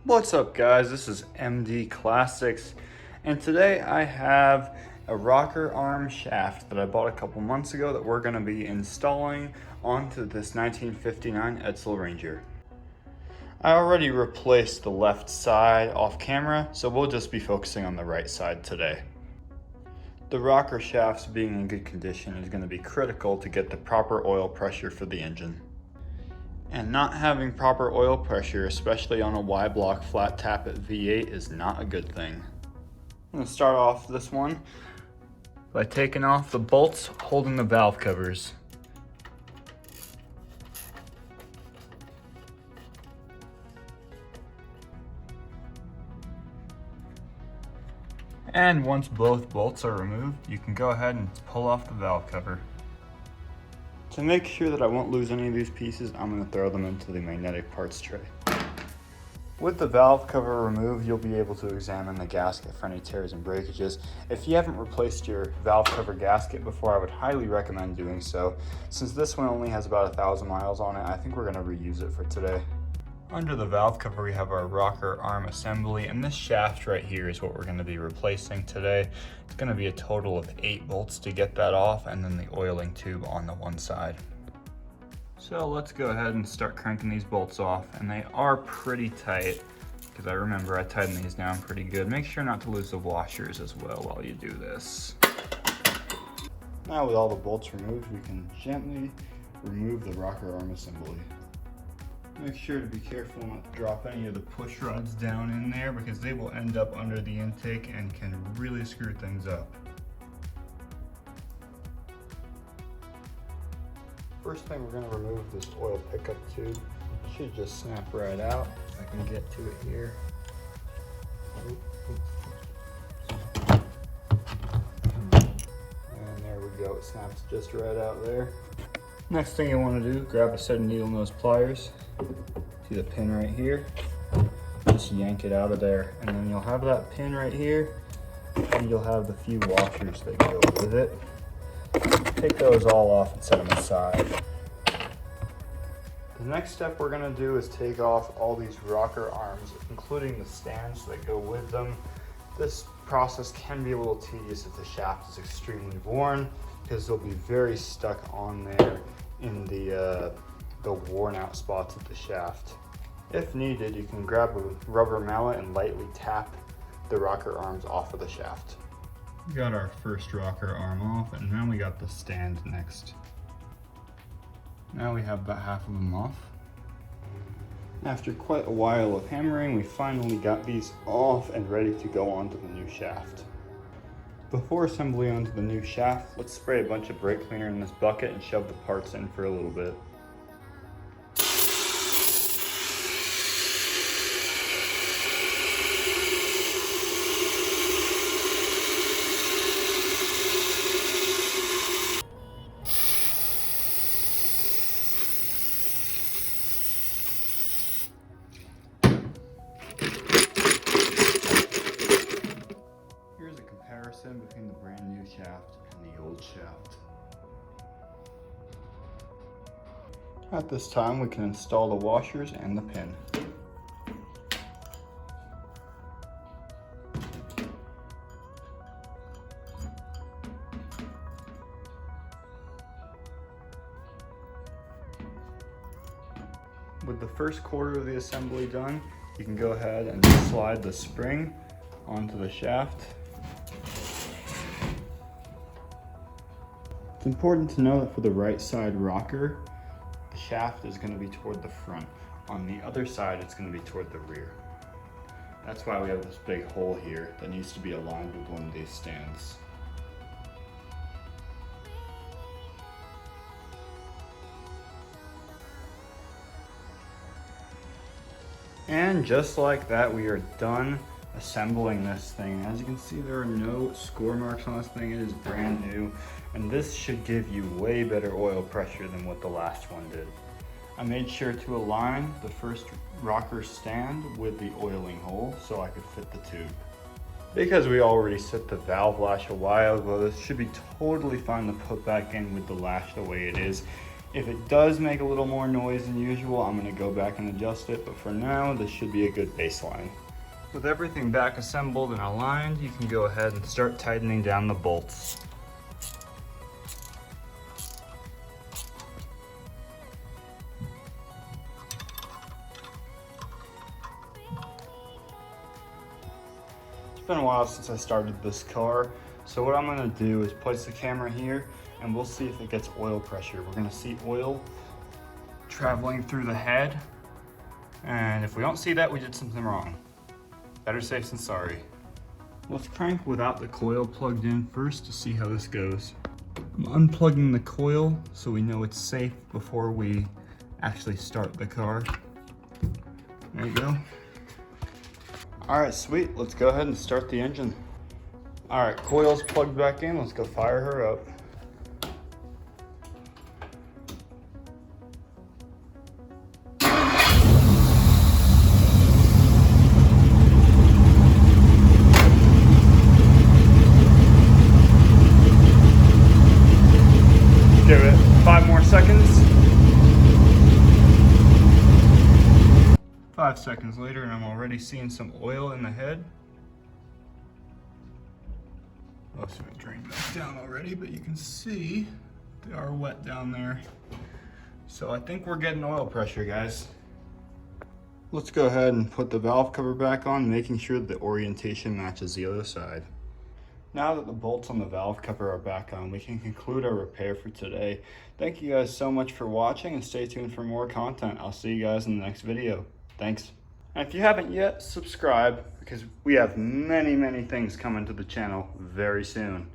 What's up guys, this is MD Classics, and today I have a rocker arm shaft that I bought a couple months ago that we're going to be installing onto this 1959 Edsel Ranger. I already replaced the left side off camera, so we'll just be focusing on the right side today. The rocker shafts being in good condition is going to be critical to get the proper oil pressure for the engine. And not having proper oil pressure, especially on a Y-block flat tappet V8, is not a good thing. I'm going to start off this one by taking off the bolts holding the valve covers. And once both bolts are removed, you can go ahead and pull off the valve cover. To make sure that I won't lose any of these pieces, I'm going to throw them into the magnetic parts tray. With the valve cover removed, you'll be able to examine the gasket for any tears and breakages. If you haven't replaced your valve cover gasket before, I would highly recommend doing so. Since this one only has about 1,000 miles on it, I think we're going to reuse it for today. Under the valve cover, we have our rocker arm assembly, and this shaft right here is what we're going to be replacing today. It's going to be a total of 8 bolts to get that off, and then the oiling tube on the one side. So let's go ahead and start cranking these bolts off, and they are pretty tight because I remember I tightened these down pretty good. Make sure not to lose the washers as well while you do this. Now with all the bolts removed, we can gently remove the rocker arm assembly. Make sure to be careful not to drop any of the push rods down in there because they will end up under the intake and can really screw things up. First thing, we're going to remove this oil pickup tube. It should just snap right out. I can get to it here. And there we go, it snaps just right out there. Next thing you want to do, grab a set of needle nose pliers. See the pin right here? Just yank it out of there, and then you'll have that pin right here, and you'll have the few washers that go with it. Take those all off and set them aside. The next step we're going to do is take off all these rocker arms, including the stands that go with them. This process can be a little tedious if the shaft is extremely worn, because they'll be very stuck on there in the worn out spots of the shaft. If needed, you can grab a rubber mallet and lightly tap the rocker arms off of the shaft. We got our first rocker arm off, and now we got the stand next. Now we have about half of them off. After quite a while of hammering, we finally got these off and ready to go onto the new shaft. Before assembly onto the new shaft, let's spray a bunch of brake cleaner in this bucket and shove the parts in for a little bit. Here's a comparison between the brand new shaft and the old shaft. At this time, we can install the washers and the pin. With the first quarter of the assembly done, you can go ahead and slide the spring onto the shaft. It's important to know that for the right side rocker, the shaft is going to be toward the front. On the other side, it's going to be toward the rear. That's why we have this big hole here that needs to be aligned with one of these stands. And just like that, we are done assembling this thing. As you can see, there are no score marks on this thing. It is brand new, and this should give you way better oil pressure than what the last one did. I made sure to align the first rocker stand with the oiling hole so I could fit the tube. Because we already set the valve lash a while ago, this should be totally fine to put back in with the lash the way it is. If it does make a little more noise than usual, I'm gonna go back and adjust it, but for now, this should be a good baseline. With everything back assembled and aligned, you can go ahead and start tightening down the bolts. It's been a while since I started this car, so what I'm gonna do is place the camera here and we'll see if it gets oil pressure. We're gonna see oil traveling through the head, and if we don't see that, we did something wrong. Better safe than sorry. Let's crank without the coil plugged in first to see how this goes. I'm unplugging the coil so we know it's safe before we actually start the car. There you go. All right, sweet, let's go ahead and start the engine. All right, coil's plugged back in, let's go fire her up. Give it 5 more seconds. 5 seconds later, and I'm already seeing some oil in the head. Most of it drained back down already, but you can see they are wet down there. So I think we're getting oil pressure, guys. Let's go ahead and put the valve cover back on, making sure the orientation matches the other side. Now that the bolts on the valve cover are back on, we can conclude our repair for today. Thank you guys so much for watching, and stay tuned for more content. I'll see you guys in the next video. Thanks. And if you haven't yet, subscribe, because we have many things coming to the channel very soon.